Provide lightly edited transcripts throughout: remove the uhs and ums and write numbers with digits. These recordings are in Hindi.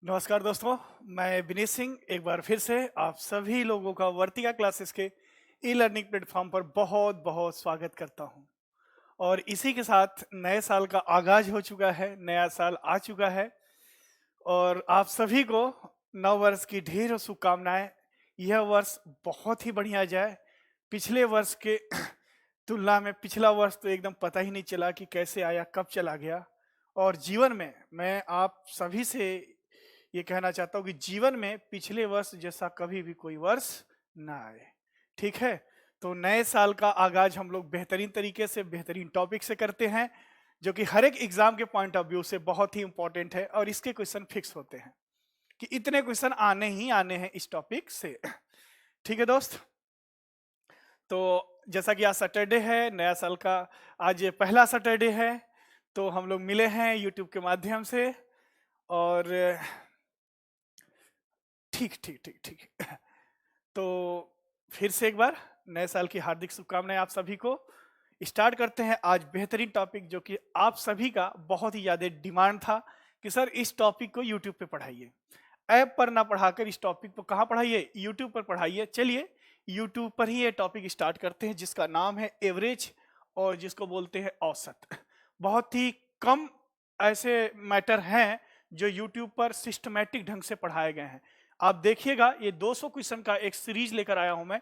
नमस्कार दोस्तों, मैं विनीत सिंह एक बार फिर से आप सभी लोगों का वर्तिका क्लासेस के ई लर्निंग प्लेटफॉर्म पर बहुत बहुत स्वागत करता हूं। और इसी के साथ नए साल का आगाज हो चुका है, नया साल आ चुका है और आप सभी को नव वर्ष की ढेरों शुभकामनाएं। यह वर्ष बहुत ही बढ़िया जाए। पिछले वर्ष के तुलना में पिछला वर्ष तो एकदम पता ही नहीं चला कि कैसे आया कब चला गया। और जीवन में मैं आप सभी से ये कहना चाहता हूँ कि जीवन में पिछले वर्ष जैसा कभी भी कोई वर्ष ना आए। ठीक है, तो नए साल का आगाज हम लोग बेहतरीन तरीके से बेहतरीन टॉपिक से करते हैं, जो कि हर एक एग्जाम के पॉइंट ऑफ व्यू से बहुत ही इंपॉर्टेंट है और इसके क्वेश्चन फिक्स होते हैं कि इतने क्वेश्चन आने ही आने हैं इस टॉपिक से। ठीक है दोस्त, तो जैसा कि आज सैटरडे है, नया साल का आज ये पहला सैटरडे है, तो हम लोग मिले हैं यूट्यूब के माध्यम से। और ठीक ठीक ठीक ठीक तो फिर से एक बार नए साल की हार्दिक शुभकामनाएं आप सभी को। स्टार्ट करते हैं आज बेहतरीन टॉपिक, जो कि आप सभी का बहुत ही ज्यादा डिमांड था कि सर इस टॉपिक को यूट्यूब पे पढ़ाइए। ऐप पर ना पढ़ाकर इस टॉपिक को कहाँ पढ़ाइए, यूट्यूब पर पढ़ाइए। चलिए यूट्यूब पर ही ये टॉपिक स्टार्ट करते हैं, जिसका नाम है एवरेज, और जिसको बोलते हैं औसत। बहुत ही कम ऐसे मैटर हैं जो यूट्यूब पर सिस्टमैटिक ढंग से पढ़ाए गए हैं। आप देखिएगा, ये 200 क्वेश्चन का एक सीरीज लेकर आया हूं मैं।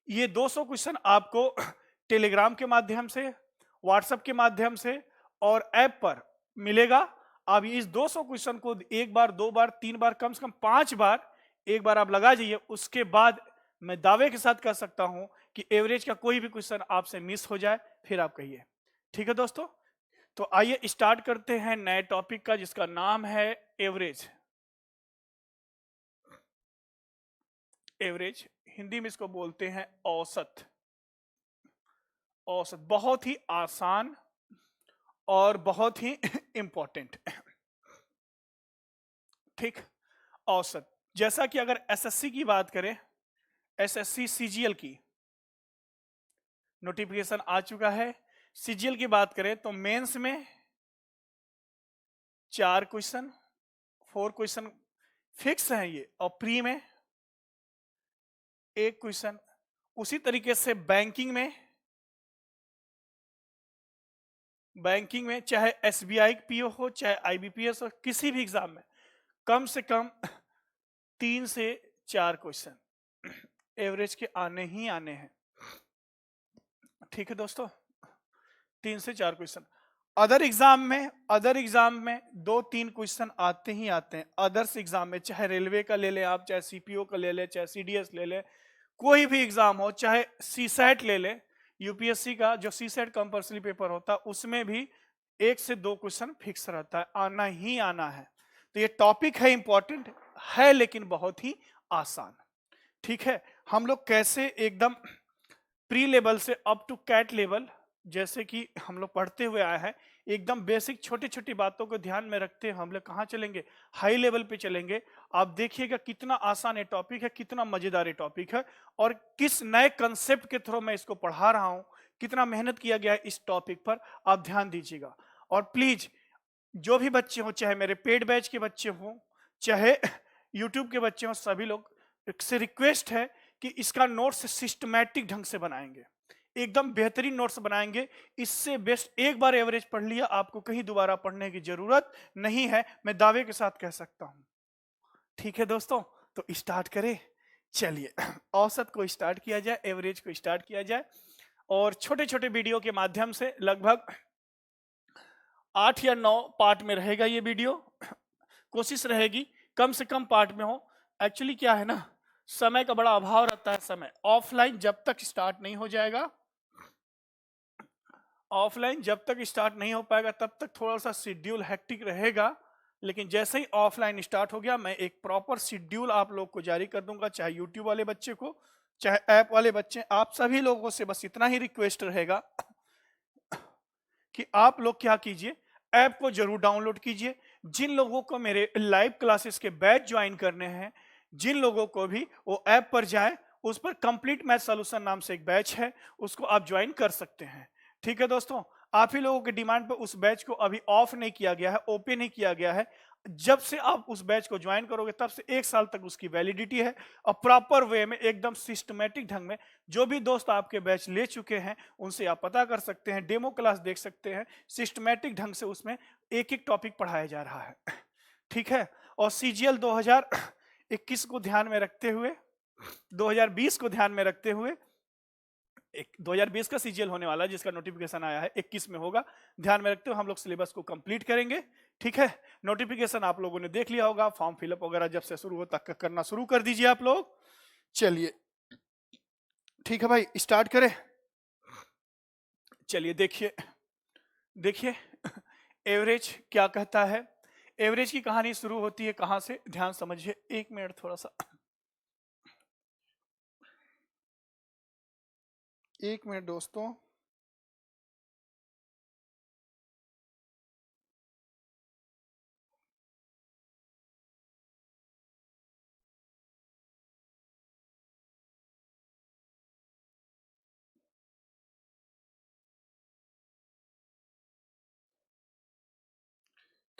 ये 200 क्वेश्चन आपको टेलीग्राम के माध्यम से, व्हाट्सएप के माध्यम से और ऐप पर मिलेगा। आप इस 200 क्वेश्चन को एक बार, दो बार, तीन बार, कम से कम 5 बार एक बार आप लगा जाइए। उसके बाद मैं दावे के साथ कह सकता हूं कि एवरेज का कोई भी क्वेश्चन आपसे मिस हो जाए फिर आप कहिए। ठीक है दोस्तों, तो आइए स्टार्ट करते हैं नए टॉपिक का, जिसका नाम है एवरेज। एवरेज हिंदी में इसको बोलते हैं औसत। औसत बहुत ही आसान और बहुत ही इंपॉर्टेंट। ठीक, औसत। जैसा कि अगर एसएससी की बात करें, एसएससी सीजीएल की नोटिफिकेशन आ चुका है। सीजीएल की बात करें तो मेंस में 4 क्वेश्चन, 4 क्वेश्चन फिक्स हैं ये, और प्री में 1 क्वेश्चन। उसी तरीके से बैंकिंग में चाहे एसबीआई पीओ हो, चाहे आईबीपीएस हो, किसी भी एग्जाम में कम से कम 3 से 4 क्वेश्चन एवरेज के आने ही आने हैं। ठीक है दोस्तों, 3 से 4 क्वेश्चन। अदर एग्जाम में 2-3 क्वेश्चन आते ही आते हैं। अदर्स एग्जाम में चाहे रेलवे का ले लें आप, चाहे सीपीओ का ले लें, चाहे सीडीएस ले लें, कोई भी एग्जाम हो, चाहे सीसैट ले लें, यूपीएससी का जो सीसैट कंपल्सरी पेपर होता है उसमें भी 1 से 2 क्वेश्चन फिक्स रहता है, आना ही आना है। तो ये टॉपिक है, इंपॉर्टेंट है, लेकिन बहुत ही आसान। ठीक है, हम लोग कैसे एकदम प्री लेवल से अप टू कैट लेवल, जैसे कि हम लोग पढ़ते हुए आए हैं, एकदम बेसिक छोटी छोटी बातों को ध्यान में रखते हैं हम लोग कहाँ चलेंगे, हाई लेवल पे चलेंगे। आप देखिएगा कितना आसान ये टॉपिक है, कितना मजेदार ये टॉपिक है, और किस नए कंसेप्ट के थ्रू मैं इसको पढ़ा रहा हूं, कितना मेहनत किया गया है इस टॉपिक पर, आप ध्यान दीजिएगा। और प्लीज जो भी बच्चे हो, चाहे मेरे पेड बैच के बच्चे हो, चाहे यूट्यूब के बच्चे हो, सभी लोग से रिक्वेस्ट है कि इसका नोट्स सिस्टमैटिक ढंग से बनाएंगे, एकदम बेहतरीन नोट्स बनाएंगे। इससे बेस्ट एक बार एवरेज पढ़ लिया, आपको कहीं दोबारा पढ़ने की जरूरत नहीं है, मैं दावे के साथ कह सकता हूं। ठीक है दोस्तों, तो स्टार्ट करें। चलिए औसत को स्टार्ट किया जाए, एवरेज को स्टार्ट किया जाए, और छोटे छोटे वीडियो के माध्यम से लगभग 8 या 9 पार्ट में रहेगा ये वीडियो। कोशिश रहेगी कम से कम पार्ट में हो। एक्चुअली क्या है ना, समय का बड़ा अभाव रहता है। समय ऑफलाइन जब तक स्टार्ट नहीं हो जाएगा, ऑफलाइन जब तक स्टार्ट नहीं हो पाएगा तब तक थोड़ा सा शेड्यूल हेक्टिक रहेगा। लेकिन जैसे ही ऑफलाइन स्टार्ट हो गया, मैं एक प्रॉपर शेड्यूल आप लोग को जारी कर दूंगा, चाहे यूट्यूब वाले बच्चे को, चाहे ऐप वाले बच्चे। आप सभी लोगों से बस इतना ही रिक्वेस्ट रहेगा कि आप लोग क्या कीजिए, ऐप को जरूर डाउनलोड कीजिए। जिन लोगों को मेरे लाइव क्लासेस के बैच ज्वाइन करने हैं, जिन लोगों को भी वो ऐप पर जाए, उस पर कंप्लीट मैथ सॉल्यूशन नाम से एक बैच है, उसको आप ज्वाइन कर सकते हैं। ठीक है दोस्तों, आप ही लोगों के डिमांड पर उस बैच को अभी ऑफ नहीं किया गया है, ओपन नहीं किया गया है। जब से आप उस बैच को ज्वाइन करोगे तब से 1 साल तक उसकी वैलिडिटी है, और प्रॉपर वे में एकदम सिस्टमेटिक ढंग में जो भी दोस्त आपके बैच ले चुके हैं उनसे आप पता कर सकते हैं, डेमो क्लास देख सकते हैं, सिस्टमेटिक ढंग से उसमें एक एक टॉपिक पढ़ाया जा रहा है। ठीक है। और CGL 2021 को ध्यान में रखते हुए, 2020 को ध्यान में रखते हुए, 2020 का CGL होने वाला है जिसका नोटिफिकेशन आया है, 21 में होगा। ध्यान में रखते हुए हम लोग सिलेबस को कंप्लीट करेंगे। ठीक है। नोटिफिकेशन आप लोगों ने देख लिया होगा, फॉर्म फिलअप वगैरह जब से शुरू होता करना शुरू कर दीजिए आप लोग। चलिए ठीक है भाई, स्टार्ट करें। चलिए देखिए एवरेज क्या कहता है। एवरेज की कहानी शुरू होती है कहां से, ध्यान समझिए। 1 मिनट, थोड़ा सा 1 मिनट दोस्तों।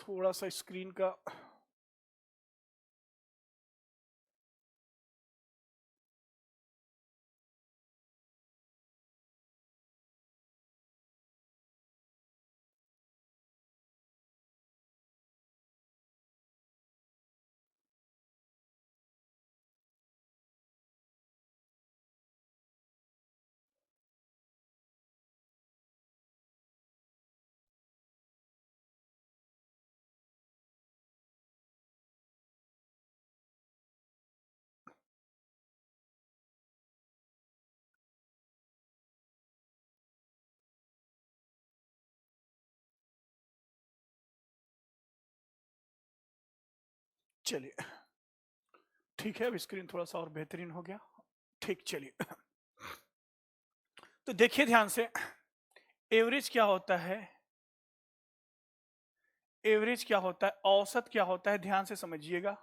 थोड़ा सा स्क्रीन का चलिए ठीक है। अब स्क्रीन थोड़ा सा और बेहतरीन हो गया। ठीक, चलिए तो देखिए ध्यान से, एवरेज क्या होता है, एवरेज क्या होता है, औसत क्या होता है, ध्यान से समझिएगा।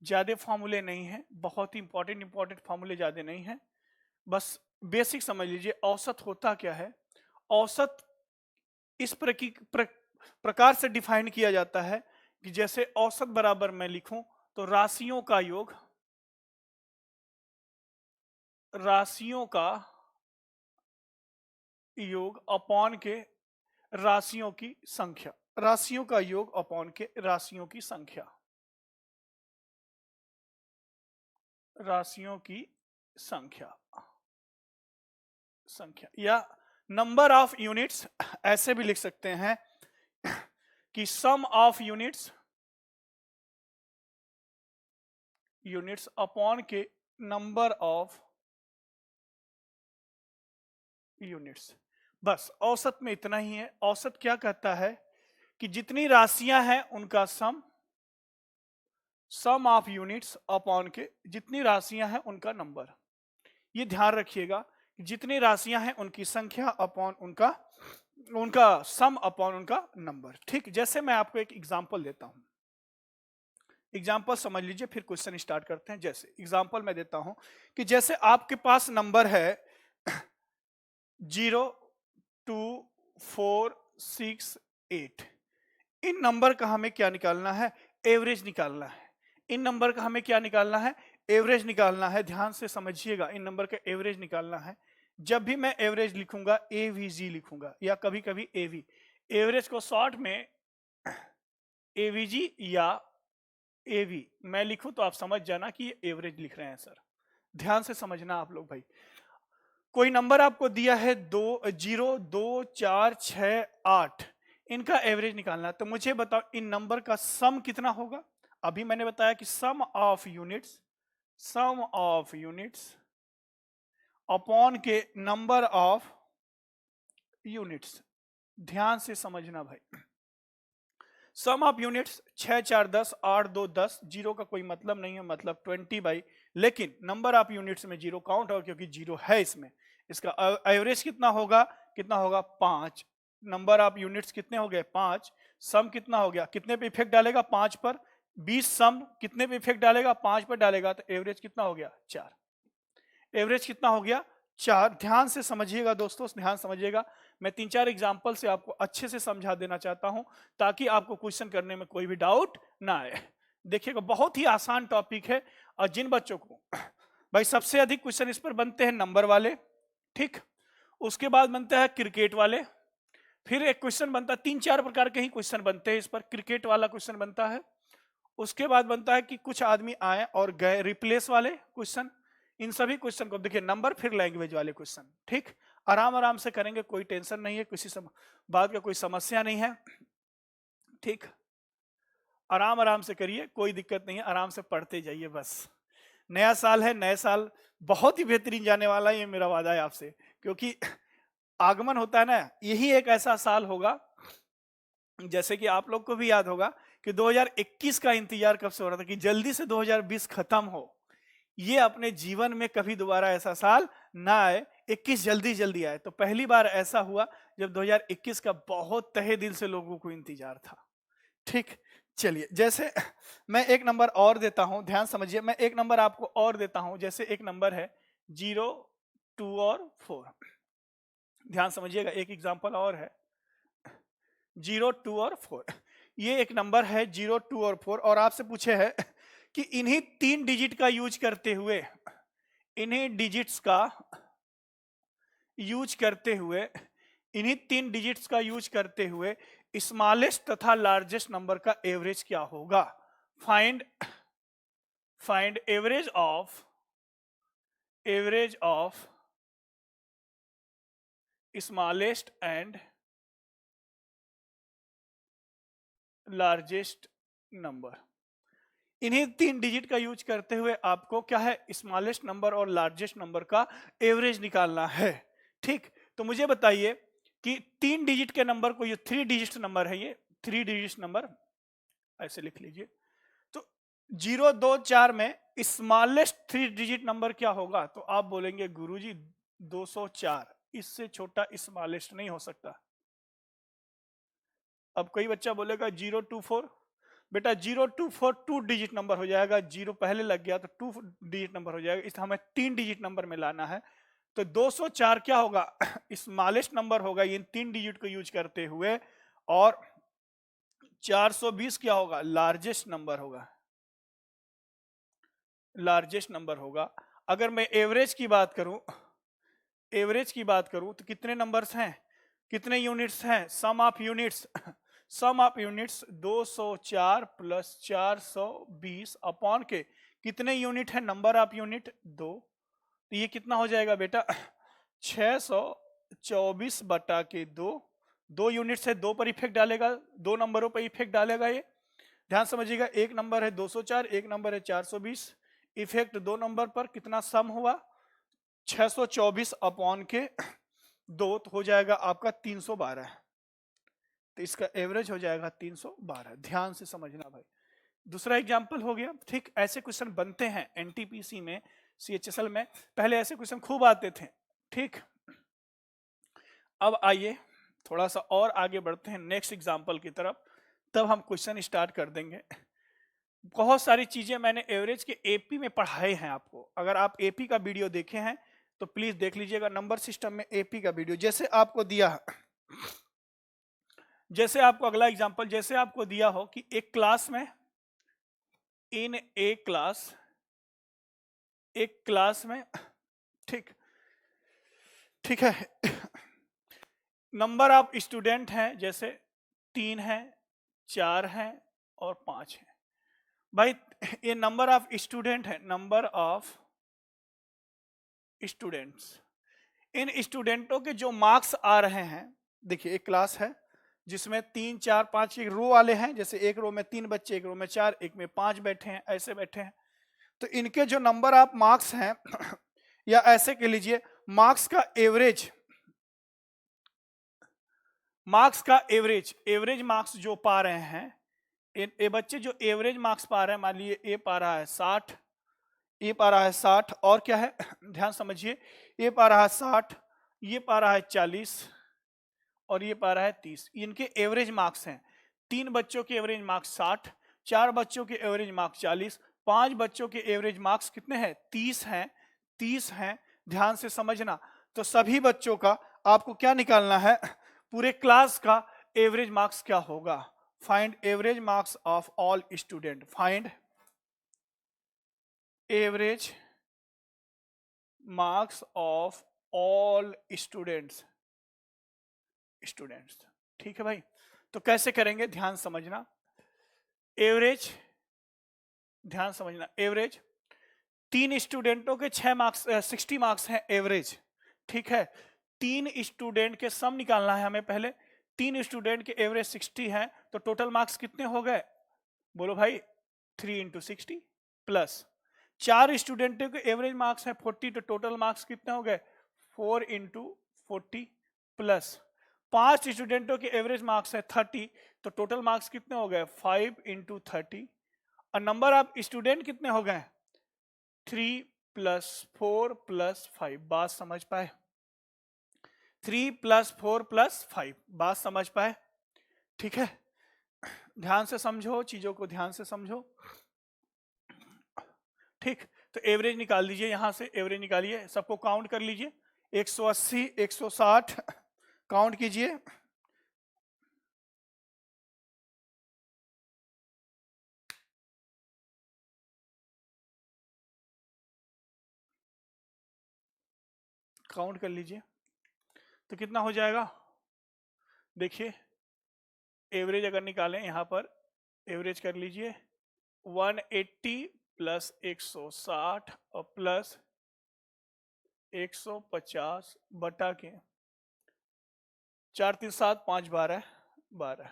ज्यादा फॉर्मूले नहीं है, बहुत ही इंपॉर्टेंट फॉर्मूले ज्यादा नहीं है, बस बेसिक समझ लीजिए। औसत होता क्या है, औसत इस प्रकार से डिफाइन किया जाता है कि जैसे औसत बराबर मैं लिखूं तो राशियों का योग, राशियों का योग अपॉन के राशियों की संख्या, राशियों का योग अपॉन के राशियों की संख्या, राशियों की संख्या, या नंबर ऑफ यूनिट्स, ऐसे भी लिख सकते हैं कि सम ऑफ यूनिट्स, यूनिट्स अपॉन के नंबर ऑफ यूनिट्स। बस औसत में इतना ही है। औसत क्या कहता है कि जितनी राशियां हैं उनका सम ऑफ यूनिट्स अपॉन के जितनी राशियां हैं उनका नंबर। ये ध्यान रखिएगा, जितनी राशियां हैं उनकी संख्या अपॉन उनका सम अपॉन उनका नंबर। ठीक, जैसे मैं आपको एक एग्जांपल देता हूं, एग्जाम्पल समझ लीजिए, फिर क्वेश्चन स्टार्ट करते हैं। जैसे एग्जाम्पल मैं देता हूं कि जैसे आपके पास नंबर है 0, 2, 4, 6, 8। इन नंबर का हमें क्या निकालना है, एवरेज निकालना है। इन नंबर का हमें क्या निकालना है, एवरेज निकालना है। ध्यान से समझिएगा, इन नंबर का एवरेज निकालना है। जब भी मैं एवरेज लिखूंगा एवीजी लिखूंगा, या कभी कभी एवी, एवरेज को शॉर्ट में एवीजी या एवी मैं लिखूं तो आप समझ जाना कि ये एवरेज लिख रहे हैं सर। ध्यान से समझना आप लोग भाई। कोई नंबर आपको दिया है 0, 2, 4, 6, 8, इनका एवरेज निकालना है। तो मुझे बताओ इन नंबर का सम कितना होगा। अभी मैंने बताया कि सम ऑफ यूनिट्स अपॉन के नंबर ऑफ यूनिट्स। ध्यान से समझना भाई, सम ऑफ यूनिट्स 6, 4, 10, 8, 2, 10, जीरो का कोई मतलब नहीं है, मतलब 20 लेकिन नंबर ऑफ यूनिट्स में जीरो काउंट होगा क्योंकि जीरो है इसमें। इसका एवरेज कितना होगा, 5। नंबर ऑफ यूनिट्स कितने हो गए, 5। सम कितना हो गया, कितने पे इफेक्ट डालेगा, 5 पर। 20 सम कितने पे इफेक्ट डालेगा, 5 पर डालेगा, तो एवरेज कितना हो गया, 4। एवरेज कितना हो गया, 4। ध्यान से समझिएगा दोस्तों, ध्यान समझिएगा। मैं 3-4 एग्जाम्पल से आपको अच्छे से समझा देना चाहता हूं ताकि आपको क्वेश्चन करने में कोई भी डाउट ना आए। देखिएगा बहुत ही आसान टॉपिक है, और जिन बच्चों को भाई सबसे अधिक क्वेश्चन इस पर बनते हैं नंबर वाले, ठीक, उसके बाद बनता है क्रिकेट वाले, फिर एक क्वेश्चन बनता है, 3-4 प्रकार के ही क्वेश्चन बनते हैं इस पर, क्रिकेट वाला क्वेश्चन बनता है, उसके बाद बनता है कि कुछ आदमी आए और गए, रिप्लेस वाले क्वेश्चन। इन सभी क्वेश्चन को देखिए नंबर, फिर लैंग्वेज वाले क्वेश्चन, ठीक, आराम आराम से करेंगे, कोई टेंशन नहीं है, किसी बात का कोई समस्या नहीं है, ठीक, आराम आराम से करिए, कोई दिक्कत नहीं है, आराम से पढ़ते जाइए बस। नया साल है, नया साल बहुत ही बेहतरीन जाने वाला है, ये मेरा वादा है आपसे, क्योंकि आगमन होता है ना, यही एक ऐसा साल होगा, जैसे कि आप लोग को भी याद होगा कि 2021 का इंतजार कब से हो रहा था कि जल्दी से 2020 खत्म हो, ये अपने जीवन में कभी दोबारा ऐसा साल ना आए, 21 जल्दी जल्दी आए। तो पहली बार ऐसा हुआ जब 2021 का बहुत तहे दिल से लोगों को इंतजार था, ठीक। चलिए, जैसे मैं एक नंबर और देता हूं, ध्यान समझिए, मैं एक नंबर आपको और देता हूं, जैसे एक नंबर है 0, 2 और 4, ध्यान समझिएगा, एक एग्जांपल और है 0, 2 और 4, ये एक नंबर है 0, 2 और 4, और आपसे पूछे है कि इन्हीं 3 डिजिट का यूज करते हुए, इन्हीं डिजिट्स का यूज करते हुए, इन्हीं 3 डिजिट्स का यूज करते हुए स्मॉलेस्ट तथा लार्जेस्ट नंबर का एवरेज क्या होगा। Find average of smallest and largest number. इन्हीं 3 डिजिट का यूज करते हुए आपको क्या है, स्मॉलेस्ट नंबर और लार्जेस्ट नंबर का एवरेज निकालना है, ठीक। तो मुझे बताइए कि 3 डिजिट के नंबर को, ये 3 डिजिट नंबर है, ये 3 डिजिट नंबर ऐसे लिख लीजिए, तो 0, 2, 4 में स्मॉलेस्ट 3 डिजिट नंबर क्या होगा, तो आप बोलेंगे गुरुजी 204, इससे छोटा स्मॉलेस्ट नहीं हो सकता। अब कोई बच्चा बोलेगा 0, 2, 4, बेटा 0, 2, 4 2 डिजिट नंबर हो जाएगा, 0 पहले लग गया तो 2 डिजिट नंबर हो जाएगा, इसलिए हमें 3 डिजिट नंबर में लाना है। तो 204 क्या होगा, स्मॉलेस्ट नंबर होगा इन 3 डिजिट को यूज करते हुए, और 420 क्या होगा, लार्जेस्ट नंबर होगा, लार्जेस्ट नंबर होगा। अगर मैं एवरेज की बात करूं, तो कितने नंबर्स हैं, कितने यूनिट्स हैं, sum of units, sum of units 204 plus 420 upon के कितने यूनिट है, नंबर ऑफ यूनिट 2, तो ये कितना हो जाएगा बेटा 624 बटा के 2 यूनिट से 2 पर इफेक्ट डालेगा, 2 नंबरों पर इफेक्ट डालेगा, ये ध्यान समझिएगा, एक नंबर है 204, एक नंबर है 420, इफेक्ट 2 नंबर पर, कितना सम हुआ 624 अपॉन के 2, तो हो जाएगा आपका 312, तो इसका एवरेज हो जाएगा 312, ध्यान से समझना भाई। दूसरा एग्जांपल हो गया, ठीक, ऐसे क्वेश्चन बनते हैं एनटीपीसी में, सीएचएसएल में, पहले ऐसे क्वेश्चन खूब आते थे, ठीक। अब आइए थोड़ा सा और आगे बढ़ते हैं नेक्स्ट एग्जांपल की तरफ, तब हम क्वेश्चन स्टार्ट कर देंगे। बहुत सारी चीजें मैंने एवरेज के एपी में पढ़ाए हैं आपको, अगर आप एपी का वीडियो देखे हैं तो प्लीज देख लीजिएगा, नंबर सिस्टम में एपी का वीडियो, जैसे आपको दिया, जैसे आपको अगला एग्जांपल, जैसे आपको दिया हो कि एक क्लास में, इन एक क्लास में, ठीक, ठीक है, नंबर ऑफ स्टूडेंट हैं, जैसे 3 हैं, 4 हैं और 5 हैं। भाई ये नंबर ऑफ स्टूडेंट है, नंबर ऑफ स्टूडेंट्स, इन स्टूडेंटों के जो मार्क्स आ रहे हैं, देखिए एक क्लास है जिसमें 3, 4, 5 एक रो वाले हैं, जैसे एक रो में 3 बच्चे, एक रो में 4, एक में 5 बैठे हैं, ऐसे बैठे हैं, तो इनके जो नंबर ऑफ मार्क्स हैं या ऐसे कह लीजिए मार्क्स का एवरेज, एवरेज मार्क्स जो पा रहे हैं, ये बच्चे जो एवरेज मार्क्स पा रहे हैं, मान लीजिए ये पा रहा है 60, ये पा रहा है 60, और क्या है ध्यान समझिए, ये पा रहा है 60, ये पा रहा है 40 और ये पा रहा है 30, इनके एवरेज मार्क्स हैं। 3 बच्चों के एवरेज मार्क्स 60, 4 बच्चों के एवरेज मार्क्स 40, 5 बच्चों के एवरेज मार्क्स कितने हैं, 30 हैं, 30 हैं, ध्यान से समझना। तो सभी बच्चों का आपको क्या निकालना है, पूरे क्लास का एवरेज मार्क्स क्या होगा। Find average marks of all student, find average marks of all students. ठीक है भाई, तो कैसे करेंगे ध्यान समझना। एवरेज, ध्यान समझना, एवरेज 3 स्टूडेंटों के 6 मार्क्स 60 मार्क्स हैं एवरेज, ठीक है। 3 स्टूडेंट के सम निकालना है हमें पहले। 3 स्टूडेंट के एवरेज 60 हैं, तो टोटल मार्क्स कितने हो गए, बोलो भाई 3 इंटू 60 प्लस 4 स्टूडेंटों के एवरेज मार्क्स हैं 40, तो टोटल मार्क्स कितने हो गए 4 इंटू 40 प्लस 5 स्टूडेंटों के एवरेज मार्क्स है 30, तो टोटल मार्क्स कितने हो गए 5 इंटू 30। और नंबर ऑफ स्टूडेंट कितने हो गए 3 प्लस 4 प्लस 5, बात समझ पाए। 3 प्लस 4 प्लस 5, बात समझ पाए, ठीक है। ध्यान से समझो, चीजों को ध्यान से समझो, ठीक। तो एवरेज निकाल लीजिए, यहां से एवरेज निकालिए, सबको काउंट कर लीजिए। 180, 160 काउंट कीजिए, काउंट कर लीजिए, तो कितना हो जाएगा। देखिए एवरेज अगर निकालें, यहां पर एवरेज कर लीजिए 180 प्लस 160 और प्लस 150 बटा के 4 3 7 5 12 12,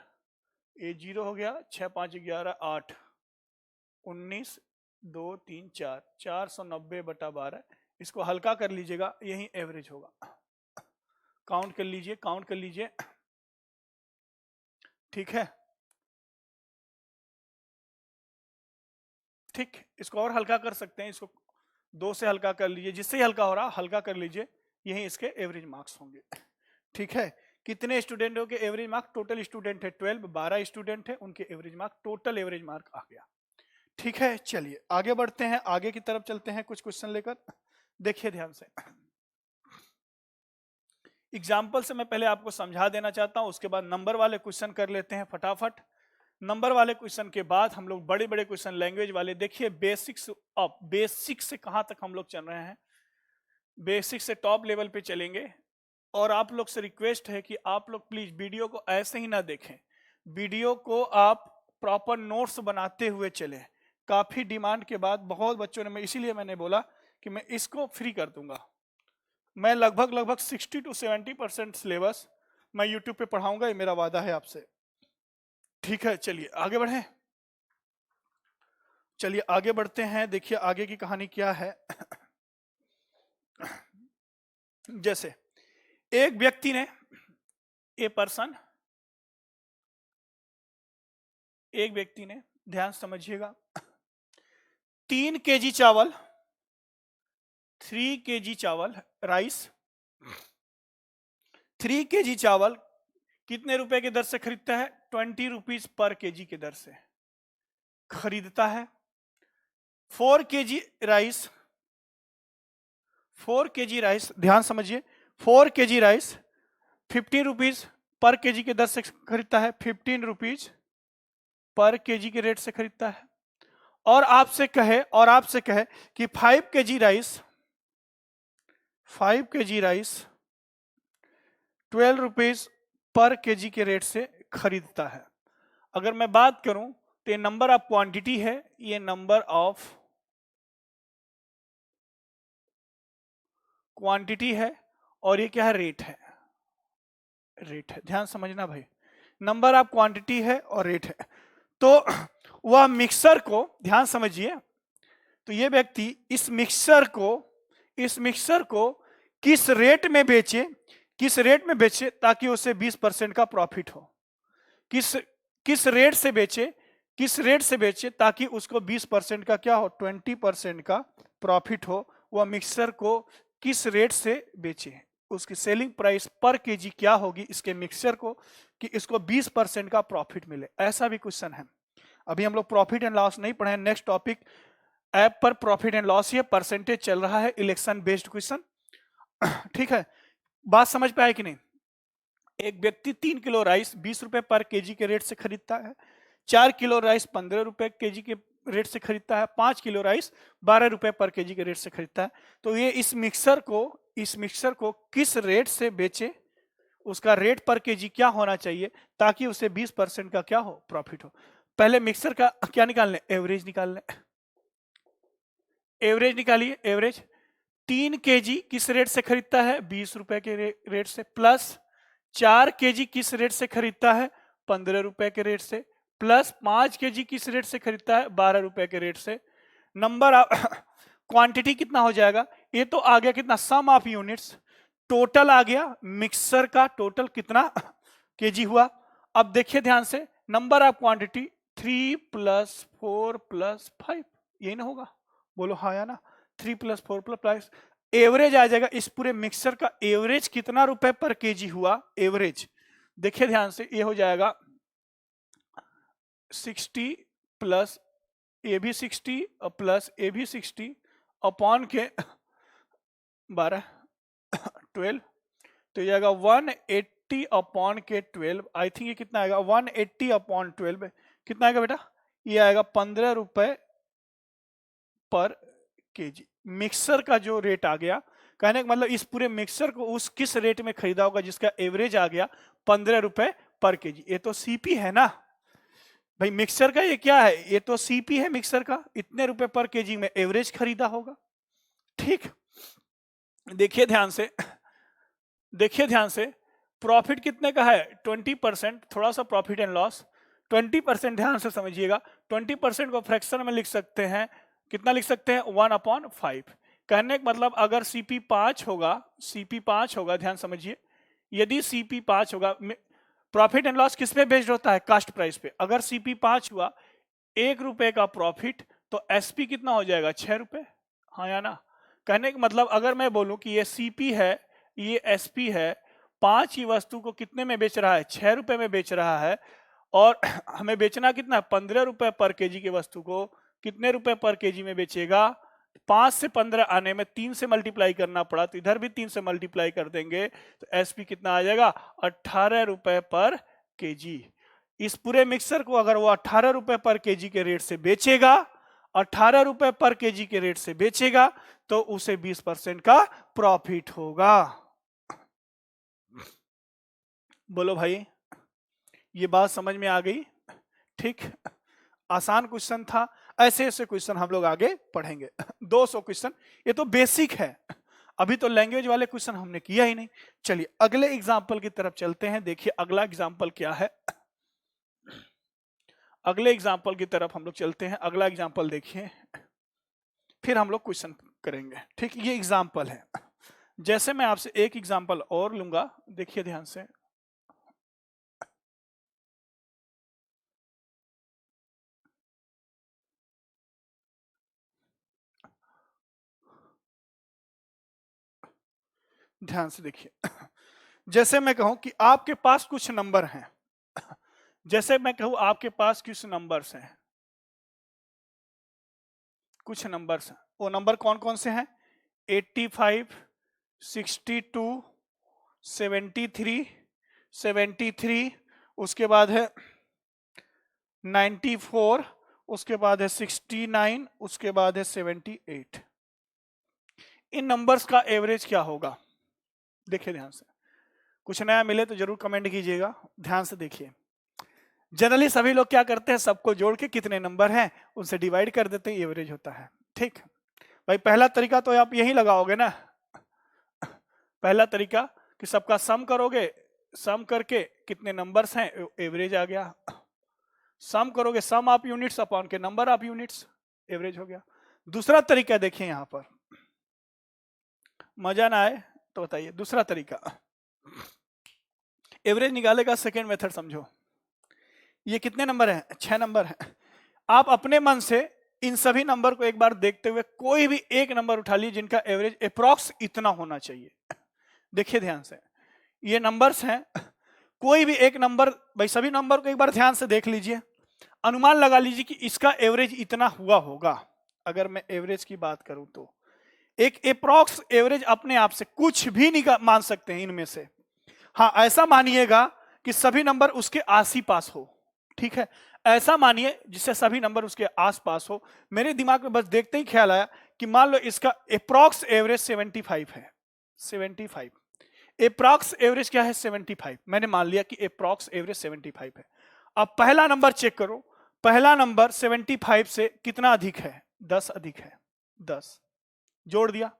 ये 0 हो गया, 6 5 11 8 19 2 3 4 490 बटा 12, इसको हल्का कर लीजिएगा, यही एवरेज होगा। काउंट कर लीजिए, काउंट कर लीजिए, ठीक है। ठीक, इसको और हल्का कर सकते हैं, इसको 2 से हल्का कर लीजिए, जिससे ही हल्का हो रहा हल्का कर लीजिए, यही इसके एवरेज मार्क्स होंगे, ठीक है। कितने स्टूडेंटों के एवरेज मार्क, टोटल स्टूडेंट है 12, 12 स्टूडेंट है, उनके average mark, total average mark आ गया, ठीक है। चलिए आगे बढ़ते हैं, आगे की तरफ चलते हैं कुछ क्वेश्चन लेकर, देखिए ध्यान से। एग्जाम्पल से मैं पहले आपको समझा देना चाहता हूं, उसके बाद नंबर वाले क्वेश्चन कर लेते हैं फटाफट। नंबर वाले क्वेश्चन के बाद हम लोग बड़े बड़े क्वेश्चन लैंग्वेज वाले, देखिए बेसिक्स ऑफ, बेसिक से कहां तक हम लोग चल रहे हैं, बेसिक से टॉप लेवल पे चलेंगे। और आप लोग से रिक्वेस्ट है कि आप लोग प्लीज वीडियो को ऐसे ही ना देखें, वीडियो को आप प्रॉपर नोट्स बनाते हुए चलें। काफी डिमांड के बाद बहुत बच्चों ने, मैं इसीलिए मैंने बोला कि मैं इसको फ्री कर दूंगा। मैं लगभग 60 to 70% सिलेबस मैं यूट्यूब पे पढ़ाऊंगा, ये मेरा वादा है आपसे, ठीक है। चलिए आगे बढ़ें, चलिए आगे बढ़ते हैं, देखिए आगे की कहानी क्या है। जैसे एक व्यक्ति ने, ए पर्सन, एक व्यक्ति ने, ध्यान समझिएगा, 3 kg चावल, 3 kg चावल राइस, 3 kg चावल कितने रुपए की दर से खरीदता है, 20 रुपीज पर केजी की दर से खरीदता है। 4 kg राइस, 4 kg राइस, ध्यान समझिए, 4 kg rice 15 rupees per KG की दर से खरीदता है, 15 रुपीज पर केजी के रेट से खरीदता है। और आपसे कहे कि 5 kg rice, 5 kg rice 12 rupees per KG के रेट से खरीदता है। अगर मैं बात करूं तो ये नंबर ऑफ क्वांटिटी है, ये नंबर ऑफ क्वांटिटी है, और ये क्या है, रेट है, रेट है, ध्यान समझना भाई, नंबर ऑफ क्वांटिटी है और रेट है। तो वह मिक्सर को, ध्यान समझिए, तो ये व्यक्ति इस मिक्सर को किस रेट में बेचे, किस रेट में बेचे ताकि उसे 20% का प्रॉफिट हो, किस रेट से बेचे, किस रेट से बेचे ताकि उसको 20% का क्या हो, 20% का प्रॉफिट हो। वह मिक्सर को किस रेट से बेचे, उसकी सेलिंग प्राइस पर केजी क्या होगी इसके मिक्सचर को, कि इसको 20% का प्रॉफिट मिले, ऐसा भी क्वेश्चन है। अभी हम लोग प्रॉफिट एंड लॉस नहीं पढ़े, नेक्स्ट टॉपिक ऐप पर प्रॉफिट एंड लॉस, ये परसेंटेज चल रहा है, इलेक्शन बेस्ड क्वेश्चन, ठीक है। बात समझ पाए कि नहीं? एक व्यक्ति 3 किलो राइस 20 रुपए पर केजी के रेट से खरीदता है, 4 किलो राइस 15 रुपए केजी के रेट से खरीदता है, 5 किलो राइस 12 रुपए पर केजी के रेट से खरीदता है। तो ये इस मिक्सर को किस रेट से बेचे, उसका रेट पर केजी क्या होना चाहिए ताकि उसे 20% का क्या हो, प्रॉफिट हो। पहले मिक्सर का क्या निकाल लें, एवरेज निकाल लें। एवरेज निकालिए, एवरेज 3 केजी किस रेट से खरीदता है, 20 रुपए के रेट से, प्लस 4 केजी किस रेट से खरीदता है, 15 रुपए के रेट से, प्लस 5 केजी किस रेट से खरीदता है, 12 रुपए के रेट से। नंबर क्वांटिटी कितना हो जाएगा, ये तो आ गया कितना, सम ऑफ यूनिट्स। टोटल आ गया मिक्सर का टोटल कितना केजी हुआ। अब देखिए ध्यान से, नंबर ऑफ क्वांटिटी 3 + 4 + 5, यही ना होगा, बोलो हाँ या ना। 3 + 4 + 5 एवरेज आ जाएगा। इस पूरे मिक्सर का एवरेज कितना रुपए पर केजी हुआ, एवरेज देखिए ध्यान से, ये हो जाएगा 60 प्लस ए भी 60 प्लस ए भी 60 अपॉन के 12 12, तो ये आएगा 180 अपॉन के 12। आई थिंक ये कितना आएगा, 180 अपॉन 12 कितना आएगा बेटा, ये आएगा 15 रुपए पर केजी। मिक्सर का जो रेट आ गया, कहने का मतलब इस पूरे मिक्सर को उस किस रेट में खरीदा होगा जिसका एवरेज आ गया 15 रुपए पर केजी। ये तो सीपी है ना भाई, मिक्सर का ये क्या है, ये तो सीपी है मिक्सर का, इतने रुपए पर केजी में एवरेज खरीदा होगा। ठीक, देखिए ध्यान से, देखिए ध्यान से, प्रॉफिट कितने का है, 20%। थोड़ा सा प्रॉफिट एंड लॉस 20%, ध्यान से समझिएगा। 20% को फ्रैक्शन में लिख सकते हैं, कितना लिख सकते हैं, 1/5। कहने का मतलब अगर सीपी 5 होगा, सीपी 5 होगा, ध्यान समझिए, यदि सीपी 5 होगा, प्रॉफिट एंड लॉस किस पे बेस्ड होता है, कास्ट प्राइस पे। अगर सीपी 5 हुआ, 1 रुपए का प्रॉफिट, तो एसपी कितना हो जाएगा, 6 रुपए, हाँ या ना। कहने का मतलब अगर मैं बोलूं कि ये सीपी है, ये एसपी है, 5 ही वस्तु को कितने में बेच रहा है, 6 रुपए में बेच रहा है, और हमें बेचना कितना, 15 रुपए पर केजी की वस्तु को कितने रुपए पर केजी में बेचेगा, 5 से 15 आने में 3 से मल्टीप्लाई करना पड़ा, तो इधर भी 3 से मल्टीप्लाई कर देंगे, तो एसपी कितना आ जाएगा, 18 रुपए पर केजी। इस पूरे मिक्सर को अगर वो 18 रुपए पर केजी के रेट से बेचेगा, 18 रुपए पर केजी के रेट से बेचेगा, तो उसे 20% का प्रॉफिट होगा। बोलो भाई, ये बात समझ में आ गई? ठीक, आसान क्वेश्चन था। ऐसे ऐसे क्वेश्चन हम लोग आगे पढ़ेंगे। 200 क्वेश्चन, ये तो बेसिक है, अभी तो लैंग्वेज वाले क्वेश्चन हमने किया ही नहीं। चलिए अगले एग्जाम्पल की तरफ चलते हैं। देखिए अगला एग्जाम्पल क्या है, अगले एग्जाम्पल की तरफ हम लोग चलते हैं। अगला एग्जाम्पल देखिए, फिर हम लोग क्वेश्चन करेंगे। ठीक, ये एग्जाम्पल है। जैसे मैं आपसे एक एग्जाम्पल और लूंगा, देखिए ध्यान से, ध्यान से देखिए। जैसे मैं कहूं कि आपके पास कुछ नंबर हैं, जैसे मैं कहूं आपके पास कुछ नंबर्स हैं, कुछ नंबर्स हैं, वो नंबर कौन कौन से हैं, 85, 62, 73, 73, उसके बाद है 94, उसके बाद है 69, उसके बाद है 78। इन नंबर्स का एवरेज क्या होगा, देखिए ध्यान से, कुछ नया मिले तो जरूर कमेंट कीजिएगा। ध्यान से देखिए, जनरली सभी लोग क्या करते हैं, सबको जोड़ के कितने नंबर हैं उनसे डिवाइड कर देते हैं, एवरेज होता है। ठीक भाई, पहला तरीका तो आप यही लगाओगे ना, पहला तरीका कि सबका सम करोगे, सम करके कितने नंबर्स हैं, एवरेज आ गया। सम करोगे सम ऑफ यूनिट्स अपॉन के नंबर ऑफ यूनिट्स, एवरेज हो गया। दूसरा तरीका देखिए, यहां पर मजा ना आए तो बताइए, दूसरा तरीका एवरेज निकाले का सेकेंड मेथड समझो। ये कितने नंबर हैं, 6 नंबर हैं। आप अपने मन से इन सभी नंबर को एक बार देखते हुए कोई भी एक नंबर उठा लीजिए जिनका एवरेज अप्रॉक्स इतना होना चाहिए। देखिए ध्यान से, ये नंबर्स हैं, कोई भी एक नंबर, भाई सभी नंबर को एक बार ध्यान से देख लीजिए, अनुमान लगा लीजिए कि इसका एवरेज इतना हुआ होगा। अगर मैं एवरेज की बात करूं तो एक अप्रॉक्स एवरेज अपने आप से कुछ भी नहीं मान सकते हैं इनमें से। हाँ, ऐसा मानिएगा कि सभी नंबर उसके आस ही पास हो, ठीक है, ऐसा मानिए जिससे सभी नंबर उसके आसपास हो। मेरे दिमाग में बस देखते ही ख्याल आया कि मान लो इसका अप्रॉक्स एवरेज 75 है, 75। अप्रॉक्स एवरेज क्या है? 75। मैंने मान लिया कि अप्रॉक्स एवरेज 75 है। अब पहला नंबर चेक करो, पहला नंबर 75 से कितना अधिक है? 10 अधिक है, 10 जोड़ दिया।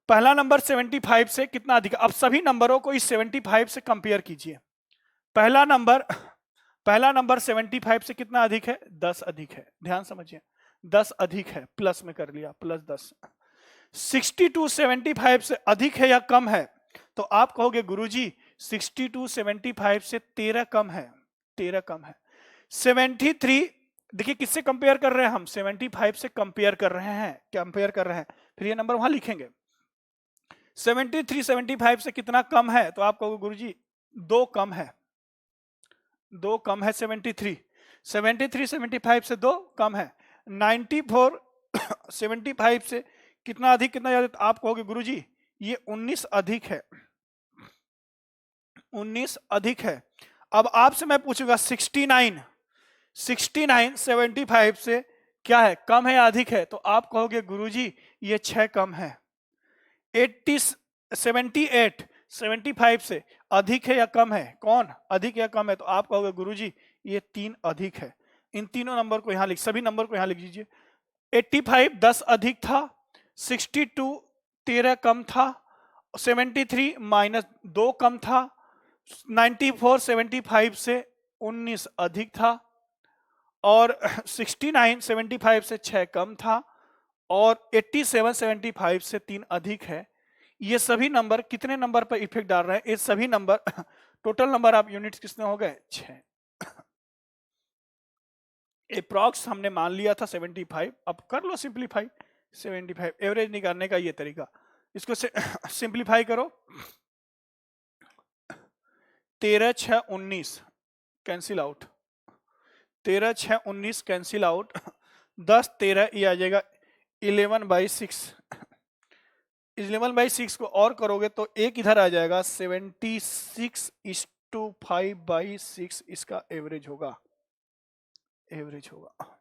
पहला नंबर 75 से कितना अधिक? अब सभी नंबरों को इस 75 से कंपेयर कीजिए। पहला नंबर 75 से कितना अधिक है? 10 अधिक है। ध्यान समझिए, 10 अधिक है, प्लस में कर लिया, प्लस 10। 62 75 से अधिक है या कम है? तो आप कहोगे गुरुजी 62 75 से 13 कम है, 13 कम है। 73, देखिए किससे कंपेयर कर रहे हैं हम? 75 से कंपेयर कर रहे हैं, कंपेयर कर रहे हैं, फिर ये नंबर वहां लिखेंगे। 73 75 से कितना कम है? तो आप कहोगे गुरुजी 2 कम है, 2 कम है 73। 73 75 से 2 कम है। 94 75 से कितना अधिक, कितना ज्यादा? तो आप कहोगे गुरुजी ये 19 अधिक है, 19 अधिक है। अब आपसे मैं पूछूंगा 69 75 से क्या है? कम है या अधिक है? तो आप कहोगे गुरुजी ये 6 कम है। 78 75 से अधिक है या कम है? कौन अधिक या कम है? तो आप कहोगे गुरुजी ये 3 अधिक है। इन तीनों नंबर को यहां लिख, सभी नंबर को यहां लिख दीजिए। 85 10 अधिक था, 62 13 कम था, 73 -2 कम था, 94 75 से 19 अधिक था, और 69 75 से 6 कम था, और 87 75 से 3 अधिक है। ये सभी नंबर कितने नंबर पर इफेक्ट डाल रहे हैं? ये सभी number total number of units कितने हो गए? 6। अप्रॉक्स हमने मान लिया था 75, अब कर लो सिंप्लीफाई। 75 एवरेज निकालने का ये तरीका, इसको सिंप्लीफाई करो। 13 6 19 कैंसिल आउट, 13 6 19 कैंसिल आउट, 10 13 ये आ जाएगा 11/6। 11/6 को और करोगे तो एक इधर आ जाएगा, 76:5/6 इसका एवरेज होगा, एवरेज होगा।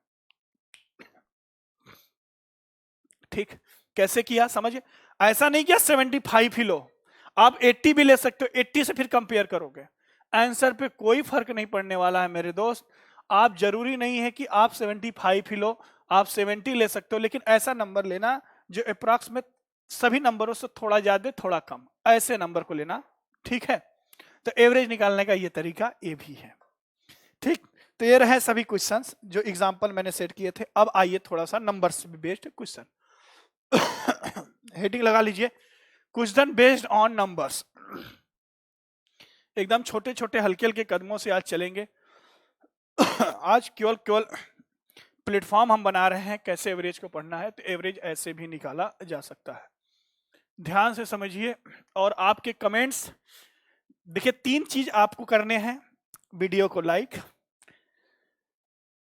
ठीक, कैसे किया समझिए, ऐसा नहीं किया 75 ही लो, आप 80 भी ले सकते हो, 80 से फिर कंपेयर करोगे, आंसर पे कोई फर्क नहीं पड़ने वाला है मेरे दोस्त। आप जरूरी नहीं है कि आप 75 ही लो, आप 70 ले सकते हो, लेकिन ऐसा नंबर लेना जो अप्रॉक्स में सभी नंबरों से थोड़ा ज्यादा थोड़ा कम, ऐसे नंबर को लेना, ठीक है। तो एवरेज निकालने का ये तरीका ये भी है, ठीक। तो ये रहे सभी क्वेश्चंस जो एग्जांपल मैंने सेट किए थे। अब आइए थोड़ा सा नंबर्स बेस्ड क्वेश्चन, हेडिंग लगा लीजिए, क्वेश्चन बेस्ड ऑन नंबर्स। एकदम छोटे छोटे हल्के हल्के कदमों से आज चलेंगे। आज केवल प्लेटफॉर्म हम बना रहे हैं कैसे एवरेज को पढ़ना है, तो एवरेज ऐसे भी निकाला जा सकता है। ध्यान से समझिए और आपके कमेंट्स, देखिए 3 चीज आपको करने हैं, वीडियो को लाइक,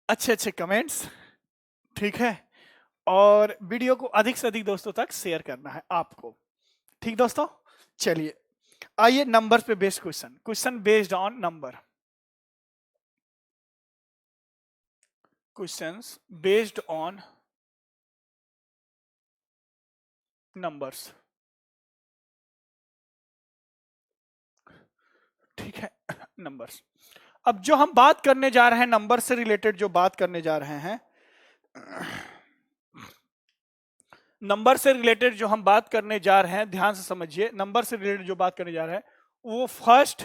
अच्छे अच्छे कमेंट्स, ठीक है, और वीडियो को अधिक से अधिक दोस्तों तक शेयर करना है आपको, ठीक दोस्तों। चलिए आइए नंबर्स पे based question, question based on number, questions based on numbers, ठीक है, नंबर्स। अब जो हम बात करने जा रहे हैं, नंबर से रिलेटेड जो बात करने जा रहे हैं, नंबर से रिलेटेड जो हम बात करने जा रहे हैं, ध्यान से समझिए, नंबर से रिलेटेड जो बात करने जा रहे हैं वो फर्स्ट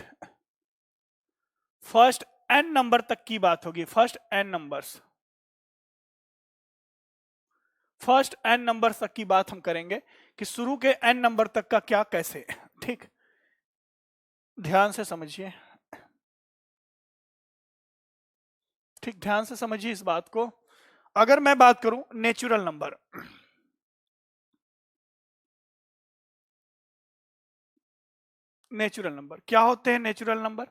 n नंबर तक की बात होगी, first n numbers, first n number तक की बात हम करेंगे कि शुरू के n नंबर तक का क्या कैसे, ठीक। ध्यान से समझिए, ठीक, ध्यान से समझिए इस बात को। अगर मैं बात करूं नेचुरल नंबर, नेचुरल नंबर क्या होते हैं? नेचुरल नंबर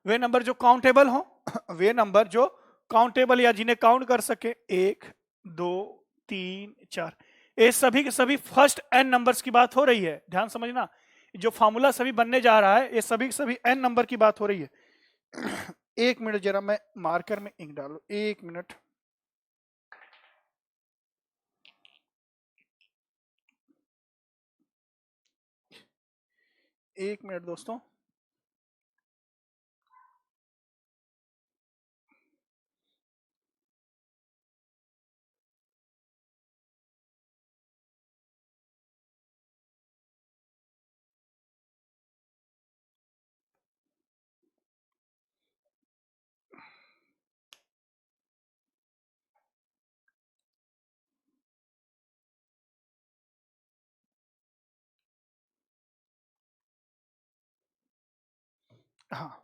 वे नंबर जो काउंटेबल हो, वे नंबर जो काउंटेबल या जिन्हें काउंट कर सके, 1 2 3 4, ये सभी के सभी फर्स्ट n नंबर्स की बात हो रही है, ध्यान समझना। जो फॉर्मूला सभी बनने जा रहा है ये सभी के सभी n नंबर की बात हो रही है। एक मिनट जरा मैं मार्कर में इंक डालू, एक मिनट। एक मिनट दोस्तों। हाँ,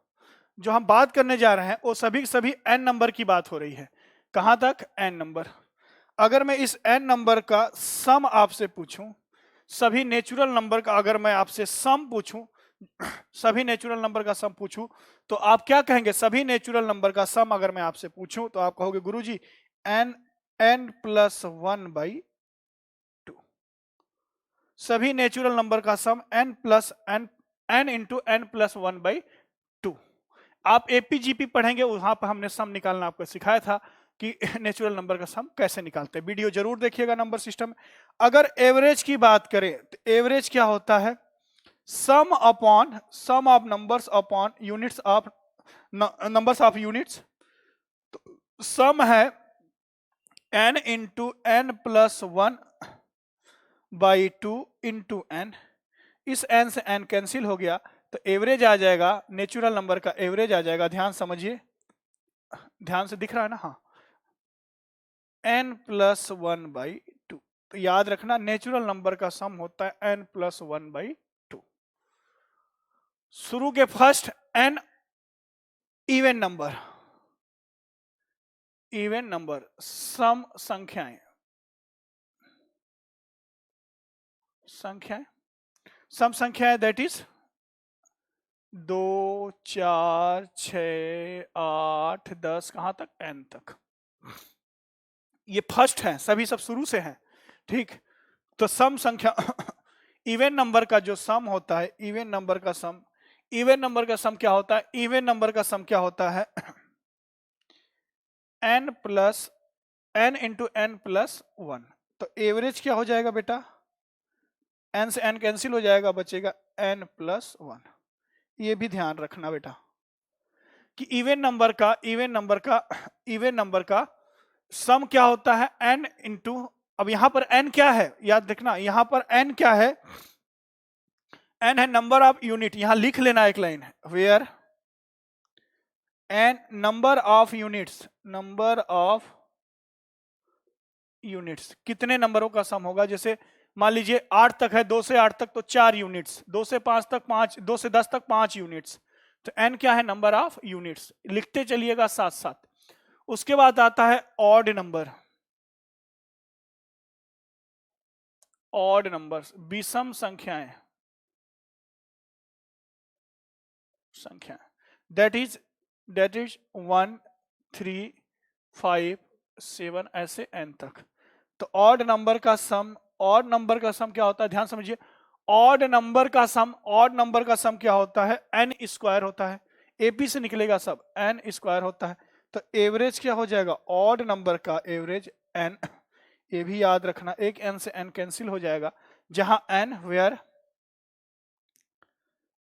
जो हम बात करने जा रहे हैं वो सभी के सभी n नंबर की बात हो रही है। कहां तक? n number. अगर मैं इस n नंबर का सम आपसे पूछूं, सभी नेचुरल नंबर का अगर मैं आपसे सम पूछूं, सभी नेचुरल नंबर का सम पूछूं, तो आप क्या कहेंगे? सभी नेचुरल नंबर का सम अगर मैं आपसे पूछूं तो आप कहोगे गुरुजी n प्लस 1/2। सभी नेचुरल नंबर का सम n इंटू n प्लस 1/2। आप एपीजीपी पढ़ेंगे, वहां पर हमने सम निकालना आपको सिखाया था कि नेचुरल नंबर का सम कैसे निकालते हैं। वीडियो जरूर देखिएगा नंबर सिस्टम। अगर एवरेज की बात करें तो एवरेज क्या होता है? Sum of numbers upon units of numbers of units. तो सम है n into n plus 1/2 into n। इस n से n कैंसिल हो गया तो एवरेज आ जाएगा, नेचुरल नंबर का एवरेज आ जाएगा। ध्यान समझिए, ध्यान से दिख रहा है ना? हाँ, n प्लस 1/2। तो याद रखना नेचुरल नंबर का सम होता है n प्लस 1/2। शुरू के first n even number, even number सम संख्याएं, संख्याएं सम संख्याएं दैट इज 2 4 6 8 10 कहां तक? n तक। ये फर्स्ट है, सभी सब शुरू से हैं, ठीक। तो सम संख्या इवन नंबर का जो सम होता है, इवन नंबर का सम, इवन नंबर का सम क्या होता है? इवन नंबर का सम क्या होता है? n into n plus 1। तो एवरेज क्या हो जाएगा बेटा? n से n कैंसिल हो जाएगा, बचेगा n प्लस 1। ये भी ध्यान रखना बेटा कि इवन नंबर का सम क्या होता है? n इंटू, अब यहां पर n क्या है? याद रखना यहां पर n क्या है? n है नंबर ऑफ यूनिट। यहां लिख लेना एक line, where n number of units, number of units कितने नंबरों का सम होगा? जैसे मान लीजिए 8 तक है, 2 से 8 तक तो 4 यूनिट्स, 2 से 5 तक 5, 2 से 10 तक 5 यूनिट्स। तो n क्या है? Number of units. लिखते चलिएगा साथ साथ। उसके बाद आता है ऑड नंबर, ऑड नंबर्स विषम संख्याएं, संख्या दैट इज 1 3 5 7 ऐसे n तक। तो ऑड नंबर का सम, ऑड नंबर का सम क्या होता है? ध्यान समझिए, ऑड नंबर का सम, ऑड नंबर का सम क्या होता है? n स्क्वायर होता है। एपी से निकलेगा सब, n स्क्वायर होता है। तो एवरेज क्या हो जाएगा? ऑड नंबर का एवरेज n। ये भी याद रखना, एक n से n कैंसिल हो जाएगा, जहां n वेयर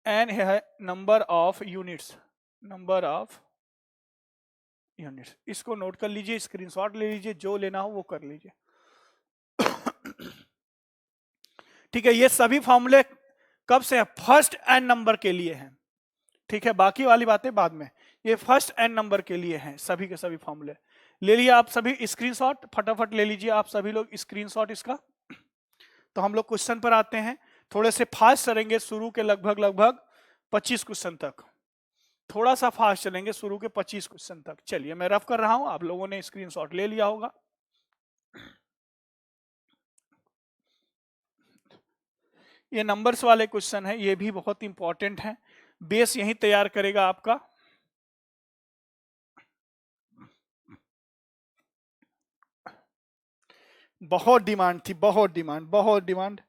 n है number of units, number of units. इसको नोट कर लीजिए, स्क्रीनशॉट ले लीजिए, जो लेना हो वो कर लीजिए। ठीक है, ये सभी फॉर्मूले कब से है? फर्स्ट n नंबर के लिए हैं, ठीक है। बाकी वाली बातें बाद में, ये फर्स्ट n नंबर के लिए हैं सभी के सभी फॉर्मूले। ले लिए आप सभी स्क्रीनशॉट, फटाफट ले लीजिए आप सभी लोग स्क्रीनशॉट इसका। तो हम लोग क्वेश्चन पर आते हैं, थोड़े से फास्ट चलेंगे शुरू के लगभग 25 क्वेश्चन तक। थोड़ा सा फास्ट चलेंगे शुरू के 25 क्वेश्चन तक। चलिए मैं रफ कर रहा हूं, आप लोगों ने स्क्रीनशॉट ले लिया होगा। ये नंबर्स वाले क्वेश्चन है, ये भी बहुत इंपॉर्टेंट है, बेस यही तैयार करेगा आपका। बहुत डिमांड थी, बहुत डिमांड।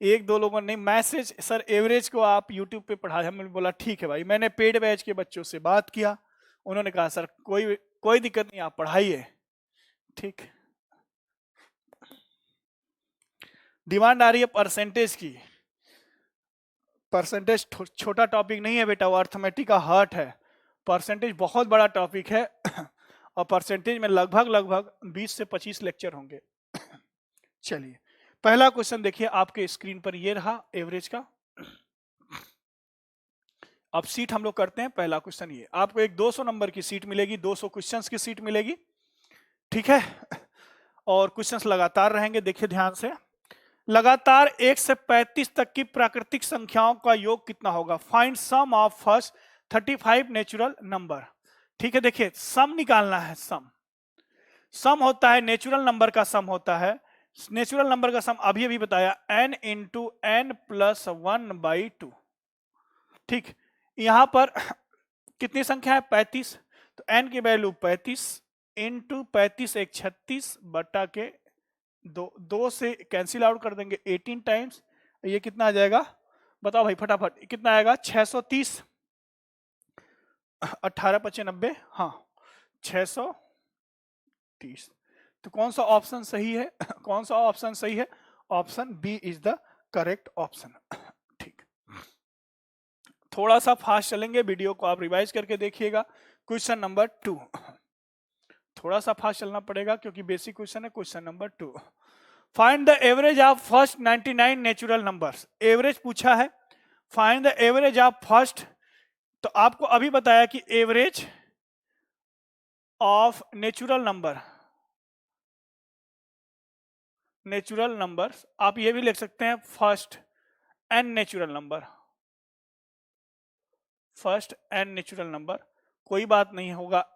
एक दो लोगों ने मैसेज, सर एवरेज को आप यूट्यूब पे पढ़ा, हमने बोला ठीक है भाई। मैंने पेड बैच के बच्चों से बात किया, उन्होंने कहा सर कोई दिक्कत नहीं, आप पढ़ाइए। ठीक, डिमांड आ रही है परसेंटेज की। परसेंटेज छोटा टॉपिक नहीं है बेटा, वो अर्थमेटिक का हार्ट है। परसेंटेज बहुत बड़ा टॉपिक है और परसेंटेज में लगभग 20 से 25 लेक्चर होंगे। चलिए पहला क्वेश्चन देखिए आपके स्क्रीन पर, ये रहा एवरेज का। अब सीट हम लोग करते हैं। पहला क्वेश्चन ये, आपको एक 200 नंबर की सीट मिलेगी, 200 क्वेश्चंस की सीट मिलेगी, ठीक है। और क्वेश्चंस लगातार रहेंगे, देखिए ध्यान से। लगातार 1 से 35 तक की प्राकृतिक संख्याओं का योग कितना होगा? Find sum of first 35 natural number. ठीक है, देखिए सम निकालना है। सम होता है नेचुरल नंबर का सम होता है। नेचुरल नंबर का सम अभी अभी बताया, n इंटू एन प्लस 1/2। ठीक, यहां पर कितनी संख्या है? 35। तो n की वैल्यू 35 इंटू 35 एक 36 बटा के दो से कैंसिल आउट कर देंगे 18 टाइम्स। ये कितना आ जाएगा बताओ भाई फटाफट, कितना आएगा? 630। 18×5 = 90, हाँ 630। तो कौन सा ऑप्शन सही है? कौन सा ऑप्शन सही है? Option b is the correct option. ठीक, थोड़ा सा फास्ट चलेंगे, वीडियो को आप रिवाइज करके देखिएगा। क्वेश्चन नंबर 2, थोड़ा सा फास्ट चलना पड़ेगा क्योंकि बेसिक क्वेश्चन है। Question number 2, find the average of first 99 natural numbers. Average पूछा है, find the average of first. तो आपको अभी बताया कि एवरेज ऑफ नेचुरल नंबर्स, आप ये भी लिख सकते हैं first n natural number, first n natural number, कोई बात नहीं होगा,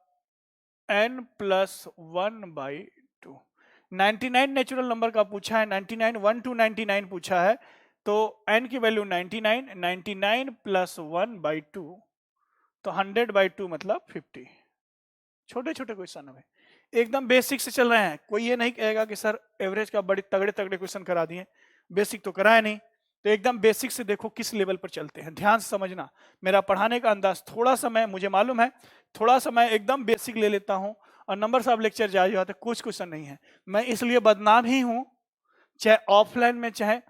n + 1/2। 99 नेचुरल नंबर का पूछा है, 99 1 to 99 पूछा है, तो n की वैल्यू 99, 99 + 1/2, तो 100/2 मतलब 50। छोटे छोटे क्वेश्चन है, एकदम बेसिक से चल रहे हैं। कोई ये नहीं कहेगा कि सर एवरेज का बड़े तगड़े तगड़े क्वेश्चन करा दिए, बेसिक तो कराया नहीं। तो एकदम बेसिक से देखो किस लेवल पर चलते हैं, ध्यान से समझना। मेरा पढ़ाने का अंदाज थोड़ा सा, मैं मुझे मालूम है थोड़ा सा मैं एकदम बेसिक ले लेता हूं और नंबर ऑफ लेक्चर जाए जाते, कुछ क्वेश्चन नहीं है। मैं इसलिए बदनाम ही हूं, चाहे ऑफलाइन में, चाहे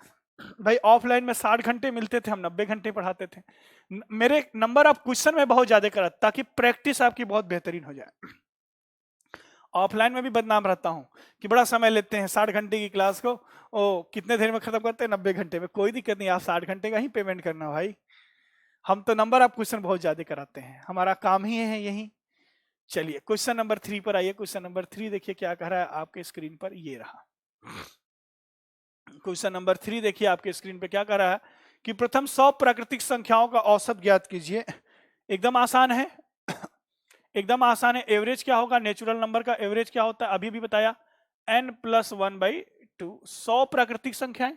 भाई ऑफलाइन में 60 घंटे मिलते थे, हम 90 घंटे पढ़ाते थे। मेरे नंबर ऑफ क्वेश्चन में बहुत ज्यादा करा ताकि प्रैक्टिस आपकी बहुत बेहतरीन हो जाए। ऑफलाइन में भी बदनाम रहता हूं कि बड़ा समय लेते हैं, 60 घंटे की क्लास को कितने देर में खत्म करते हैं? 90 घंटे में। कोई दिक्कत नहीं, आप 60 घंटे का ही पेमेंट करना भाई। हम तो नंबर ऑफ क्वेश्चन बहुत ज्यादा कराते हैं, हमारा काम ही है यही। चलिए क्वेश्चन नंबर 3 पर आइए। क्वेश्चन नंबर 3 देखिए क्या कह रहा है आपके स्क्रीन पर, ये रहा क्वेश्चन नंबर 3। देखिए आपके स्क्रीन पर क्या कह रहा है कि प्रथम 100 प्राकृतिक संख्याओं का औसत ज्ञात कीजिए। एकदम आसान है, एकदम आसान है। एवरेज क्या होगा? नेचुरल नंबर का एवरेज क्या होता है? अभी भी बताया, n + 1/2। 100 प्राकृतिक संख्याएं,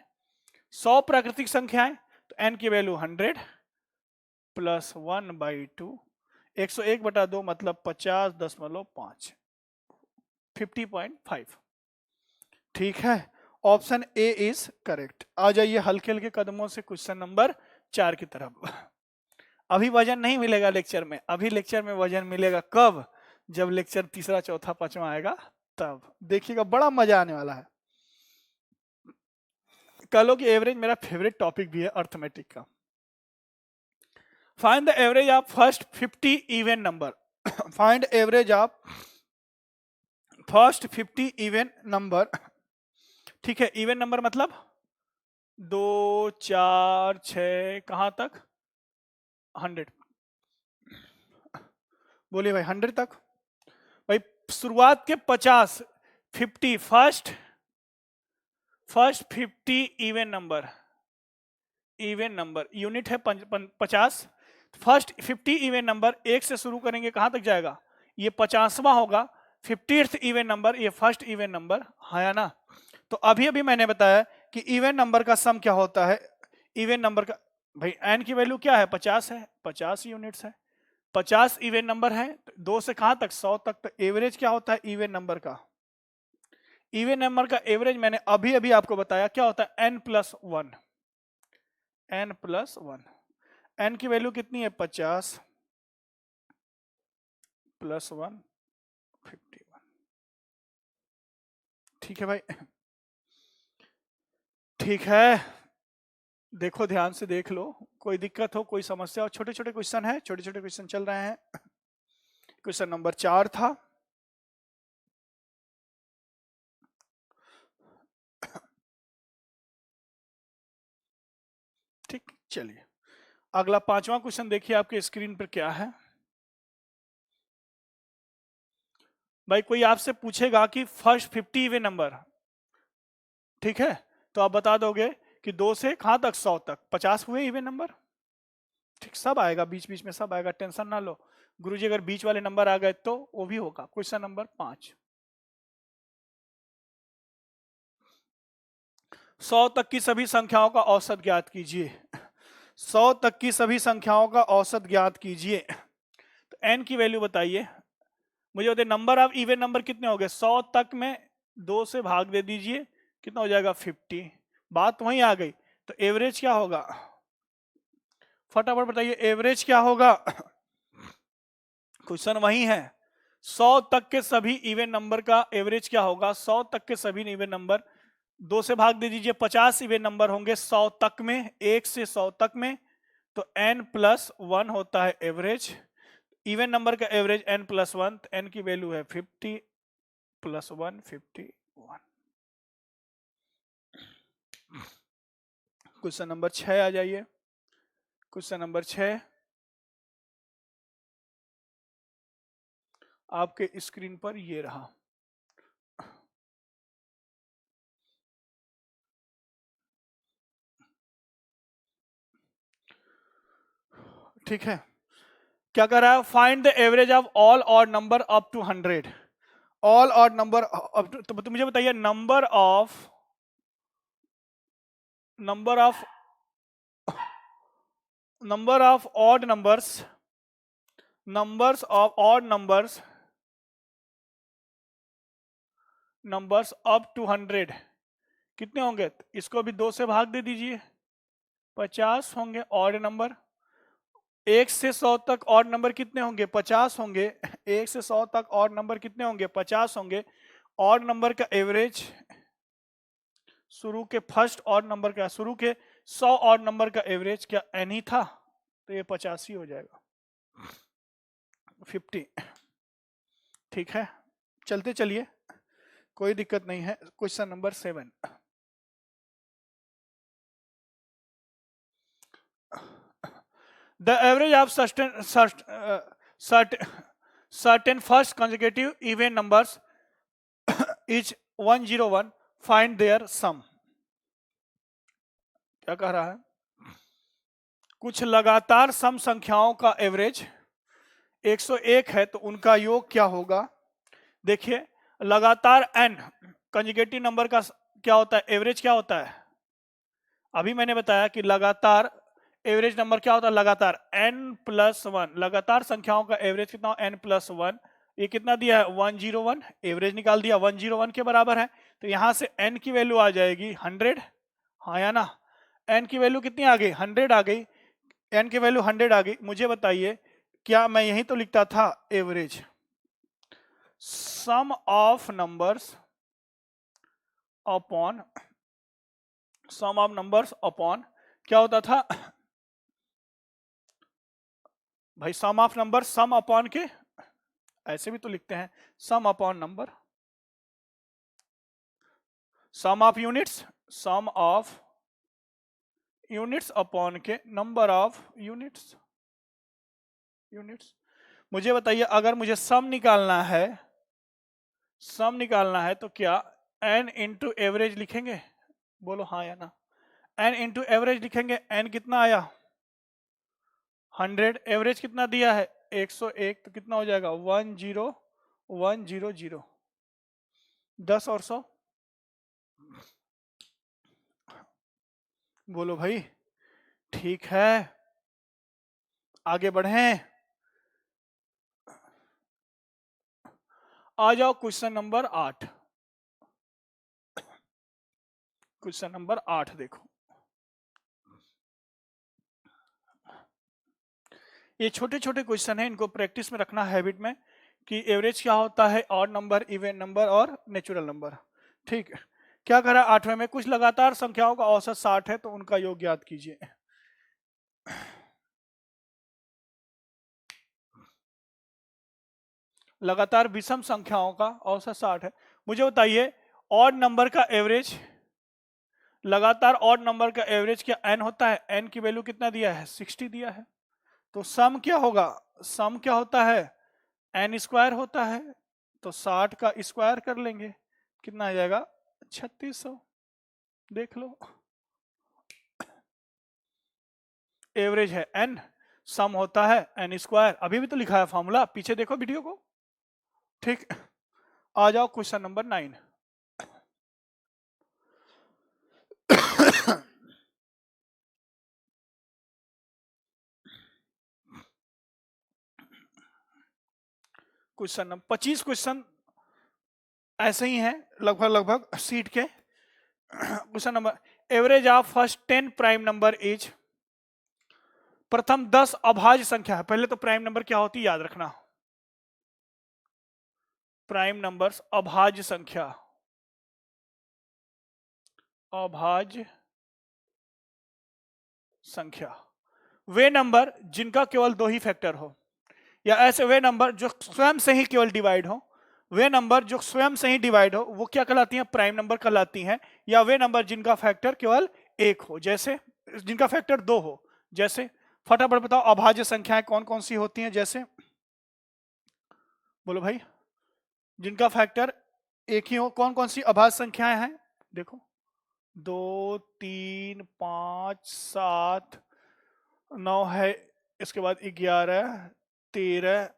100 प्राकृतिक संख्याएं, तो n की वैल्यू 100 + 1/2, 101/2 मतलब 50.5, 50.5। ठीक है, ऑप्शन ए इज करेक्ट। आ जाइए हल्के हल्के कदमों से क्वेश्चन नंबर 4 की तरफ। अभी वजन नहीं मिलेगा लेक्चर में, अभी लेक्चर में वजन मिलेगा कब? जब लेक्चर तीसरा चौथा पांचवा आएगा तब देखिएगा, बड़ा मजा आने वाला है। कह लो कि एवरेज मेरा फेवरेट टॉपिक भी है अर्थमेटिक का। Find the average of first 50 even number. Find average of first 50 even number. ठीक है, इवन नंबर मतलब 2 4 6 कहां तक? 100। बोलिए भाई 100 तक। भाई शुरुआत के 50, 50 first 50 even number, even number unit है 50। फर्स्ट 50 इवन नंबर 1 से शुरू करेंगे, कहां तक जाएगा? ये 50वां होगा। 50th इवन नंबर, ये फर्स्ट इवन नंबर है ना। तो अभी अभी मैंने बताया कि इवन नंबर का सम क्या होता है। इवन नंबर का भाई n की वैल्यू क्या है? 50 है, 50 यूनिट्स है, 50 इवन नंबर है। 2 से कहां तक? 100 तक। तो एवरेज क्या होता है इवन नंबर का? इवन नंबर का एवरेज मैंने अभी अभी आपको बताया क्या होता है, n+1, n+1। n की वैल्यू कितनी है, 50 + 1 51। ठीक है भाई, ठीक है, देखो ध्यान से देख लो, कोई दिक्कत हो, कोई समस्या हो। छोटे छोटे क्वेश्चन है, छोटे छोटे क्वेश्चन चल रहे हैं। क्वेश्चन नंबर 4 था, ठीक। चलिए अगला 5वां क्वेश्चन देखिए आपके स्क्रीन पर क्या है। भाई कोई आपसे पूछेगा कि फर्स्ट 50 इवन नंबर, ठीक है, तो आप बता दोगे कि 2 से कहां तक, 100 तक, 50 हुए इवन नंबर, ठीक। सब आएगा बीच बीच में, सब आएगा, टेंशन ना लो। गुरुजी अगर बीच वाले नंबर आ गए तो वो भी होगा। क्वेश्चन नंबर 5, 100 तक की सभी संख्याओं का औसत ज्ञात कीजिए। 100 तक की सभी संख्याओं का औसत ज्ञात कीजिए। तो n की वैल्यू बताइए मुझे, बताइए नंबर ऑफ इवन नंबर कितने हो गए, 100 तक में 2 से भाग दे दीजिए, कितना हो जाएगा, 50। बात वहीं आ गई, तो एवरेज क्या होगा, फटाफट बताइए एवरेज क्या होगा। क्वेश्चन वही है, 100 तक के सभी इवन नंबर का एवरेज क्या होगा। 100 तक के सभी इवन नंबर 2 से भाग दे दीजिए, 50 इवन नंबर होंगे 100 तक में, 1 से 100 तक में, तो n+1 होता है एवरेज। इवन नंबर का एवरेज n+1, तो n की वैल्यू है 50 + 1 51। क्वेश्चन नंबर 6 आ जाइए। क्वेश्चन नंबर 6 आपके स्क्रीन पर ये रहा। ठीक है, क्या कर रहा है, find the average of all odd number up to 100। All odd number up to, तो मुझे बताइए number of odd numbers, numbers of odd numbers up to 100 कितने होंगे। इसको भी 2 से भाग दे दीजिए, 50 होंगे ऑड नंबर। 1 से 100 तक ऑड नंबर कितने होंगे, 50 होंगे। 1 से 100 तक ऑड नंबर कितने होंगे, 50 होंगे। ऑड नंबर का एवरेज, शुरू के फर्स्ट ऑड नंबर का, शुरू के 100 ऑड नंबर का एवरेज क्या n ही था, तो ये 85 हो जाएगा, 50। ठीक है, चलते चलिए, कोई दिक्कत नहीं है। Question number 7, the average of certain first consecutive even numbers is 101, find their sum। क्या कह रहा है, कुछ लगातार सम संख्याओं का एवरेज 101 है, तो उनका योग क्या होगा। देखिए लगातार n कंजुगेटिव नंबर का क्या होता है, एवरेज क्या होता है। अभी मैंने बताया कि लगातार एवरेज नंबर क्या होता है, लगातार n+1, लगातार संख्याओं का एवरेज कितना, n+1। ये कितना दिया है, 101, एवरेज निकाल दिया, 101 के बराबर है। तो यहां से n की वैल्यू आ जाएगी 100, हाँ या ना। n की वैल्यू कितनी आ गई, 100 आ गई, n की वैल्यू 100 आ गई। मुझे बताइए क्या मैं यही तो लिखता था, average sum of numbers upon, sum of numbers upon क्या होता था भाई, sum of number, sum upon के, ऐसे भी तो लिखते हैं, sum upon number, sum of units, sum of units upon के नंबर ऑफ यूनिट्स। मुझे बताइए अगर मुझे सम निकालना है, सम निकालना है तो क्या n इंटू एवरेज लिखेंगे, बोलो हाँ या ना। n इंटू एवरेज लिखेंगे, n कितना आया 100, एवरेज कितना दिया है 101, तो कितना हो जाएगा 10100, 10 और 100, बोलो भाई। ठीक है, आगे बढ़ें, आ जाओ क्वेश्चन नंबर 8। क्वेश्चन नंबर 8 देखो। ये छोटे छोटे क्वेश्चन है, इनको प्रैक्टिस में रखना, हैबिट में, कि एवरेज क्या होता है, ऑड नंबर, इवन नंबर और नेचुरल नंबर। ठीक है, क्या करा 8वें में, कुछ लगातार संख्याओं का औसत 60 है तो उनका योग ज्ञात कीजिए। लगातार विषम संख्याओं का औसत 60 है। मुझे बताइए ऑड नंबर का एवरेज, लगातार ऑड नंबर का एवरेज क्या n होता है? n की वैल्यू कितना दिया है? 60 दिया है। तो सम क्या होगा? सम क्या होता है? n स्क्वायर होता है। तो 60 का स्क्वायर कर लेंगे, कितना आ जाएगा? 3600। देख लो, एवरेज है n, सम होता है n स्क्वायर। अभी भी तो लिखा है फॉर्मूला, पीछे देखो वीडियो को। ठीक, आ जाओ question number 9। Question number 25 question ऐसे ही हैं लगभग लगभग सीट के। Question number, average of first 10 prime number is, प्रथम 10 अभाज्य संख्या है। पहले तो प्राइम नंबर क्या होती है याद रखना, प्राइम नंबर्स अभाज्य संख्या, अभाज्य संख्या वे नंबर जिनका केवल 2 ही फैक्टर हो, या ऐसे वे नंबर जो स्वयं से ही केवल डिवाइड हो। वे नंबर जो स्वयं से ही डिवाइड हो वो क्या कहलाती हैं? प्राइम नंबर कहलाती हैं। या वे नंबर जिनका फैक्टर केवल 1 हो, जैसे जिनका फैक्टर 2 हो। जैसे फटाफट बताओ अभाज्य संख्याएं कौन कौन सी होती हैं? जैसे बोलो भाई, जिनका फैक्टर 1 ही हो, कौन कौन सी अभाज्य संख्याएं हैं? देखो 2, 3, 5, 7, 9 है, इसके बाद 11, 13,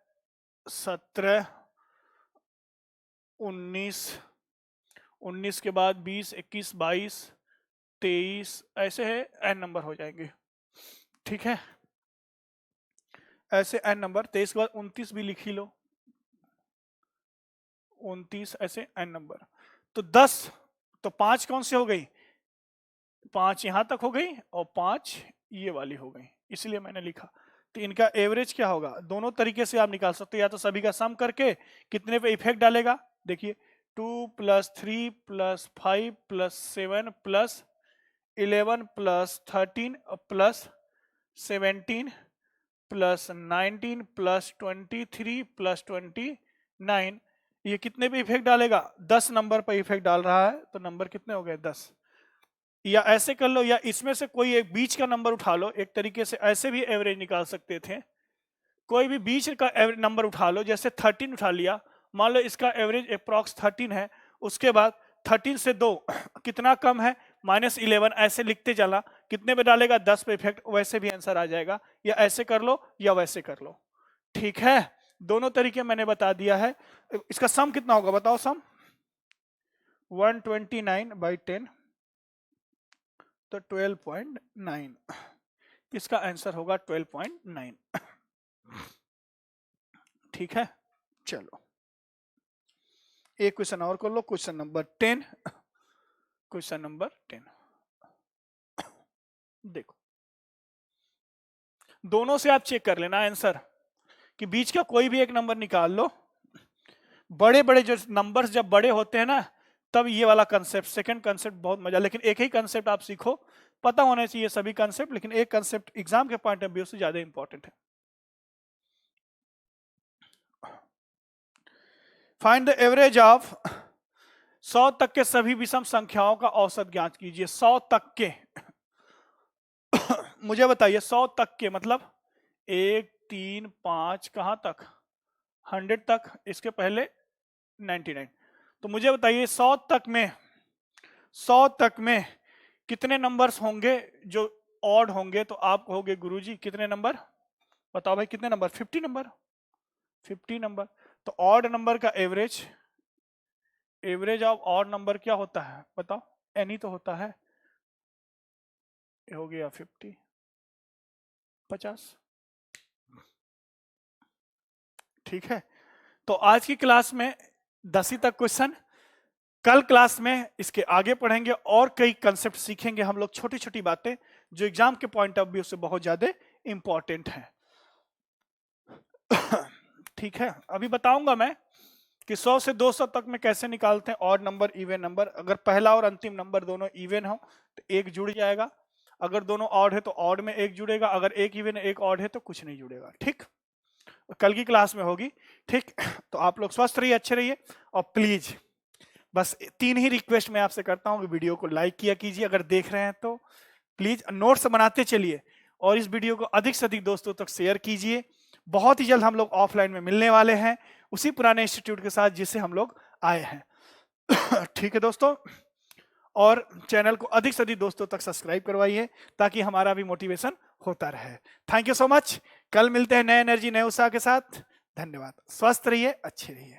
17, 19, 19 के बाद 20, 21, 22, 23, ऐसे है n नंबर हो जाएंगे। ठीक है, ऐसे n नंबर। 23 के बाद 29 भी लिख ही लो, 29, ऐसे n नंबर। तो 10, तो 5 कौन सी हो गई? 5 यहां तक हो गई और 5 ये वाली हो गई, इसलिए मैंने लिखा। तो इनका एवरेज क्या होगा? दोनों तरीके से आप निकाल सकते हो, या तो सभी का सम करके कितने पे इफेक्ट डालेगा। देखिए 2 + 3 + 5 + 7 + 11 + 13 + 17 + 19 + 23 + 29, ये कितने पे इफेक्ट डालेगा? 10 नंबर पर इफेक्ट डाल रहा है। तो नंबर कितने हो गए? 10। या ऐसे कर लो, या इसमें से कोई एक बीच का नंबर उठा लो। एक तरीके से ऐसे भी एवरेज निकाल सकते थे, कोई भी बीच का नंबर उठा लो, जैसे 13 उठा लिया। मान लो इसका एवरेज अप्रॉक्स 13 है, उसके बाद 13 से 2 कितना कम है? -11। ऐसे लिखते चला, कितने पे डालेगा? 10 पे इफेक्ट, वैसे भी आंसर आ जाएगा। या ऐसे कर लो या वैसे कर लो। ठीक है, दोनों तरीके मैंने बता दिया है। इसका सम कितना होगा बताओ? सम 129/10, तो 12.9, इसका आंसर होगा 12.9। ठीक है, चलो एक क्वेश्चन और कर लो, क्वेश्चन नंबर 10। क्वेश्चन नंबर 10 देखो, दोनों से आप चेक कर लेना आंसर, कि बीच का कोई भी एक नंबर निकाल लो। बड़े बड़े जो नंबर्स जब बड़े होते हैं ना, तब ये वाला कंसेप्ट, सेकंड कंसेप्ट बहुत मजा। लेकिन एक ही कंसेप्ट आप सीखो, पता होने चाहिए सभी कंसेप्ट, लेकिन एक कंसेप्ट एग्जाम के पॉइंट ऑफ व्यू से ज्यादा इंपॉर्टेंट है। फाइंड द एवरेज ऑफ 100 तक के सभी विषम संख्याओं का औसत ज्ञात कीजिए। 100 तक के मुझे बताइए 100 तक के मतलब 1, 3, 5, कहां तक? 100 तक, इसके पहले 99। तो मुझे बताइए 100 तक में, 100 तक में कितने नंबर्स होंगे जो ऑड होंगे? तो आप कहोगे गुरुजी कितने नंबर? बताओ भाई कितने नंबर? 50 number, 50 number. तो ऑड नंबर का average, average of odd number क्या होता है बताओ? एन ही तो होता है। ये हो गया 50, 50। ठीक है, तो आज की क्लास में 10 ही तक क्वेश्चन, कल क्लास में इसके आगे पढ़ेंगे और कई कंसेप्ट सीखेंगे हम लोग, छोटी छोटी बातें जो एग्जाम के पॉइंट ऑफ व्यू से बहुत ज्यादा इंपॉर्टेंट है। ठीक है, अभी बताऊंगा मैं कि 100 से 200 तक में कैसे निकालते हैं ऑड नंबर इवन नंबर। अगर पहला और अंतिम नंबर दोनों इवन हो तो एक जुड़ जाएगा, अगर दोनों ऑड है तो ऑड में एक जुड़ेगा, अगर एक इवन एक ऑड है तो कुछ नहीं जुड़ेगा। ठीक, कल की क्लास में होगी। ठीक, तो आप लोग स्वस्थ रहिए, अच्छे रहिए, और प्लीज बस 3 ही रिक्वेस्ट मैं आपसे करता हूँ कि वीडियो को लाइक किया कीजिए, अगर देख रहे हैं तो प्लीज नोट्स बनाते चलिए, और इस वीडियो को अधिक से अधिक दोस्तों तक शेयर कीजिए। बहुत ही जल्द हम लोग ऑफलाइन में मिलने वाले हैं उसी पुराने इंस्टीट्यूट के साथ जिससे हम लोग आए हैं। ठीक है दोस्तों, और चैनल को अधिक से अधिक दोस्तों तक सब्सक्राइब करवाइए ताकि हमारा भी मोटिवेशन होता रहे। थैंक यू सो मच, कल मिलते हैं नए एनर्जी नए उत्साह के साथ। धन्यवाद, स्वस्थ रहिए, अच्छे रहिए।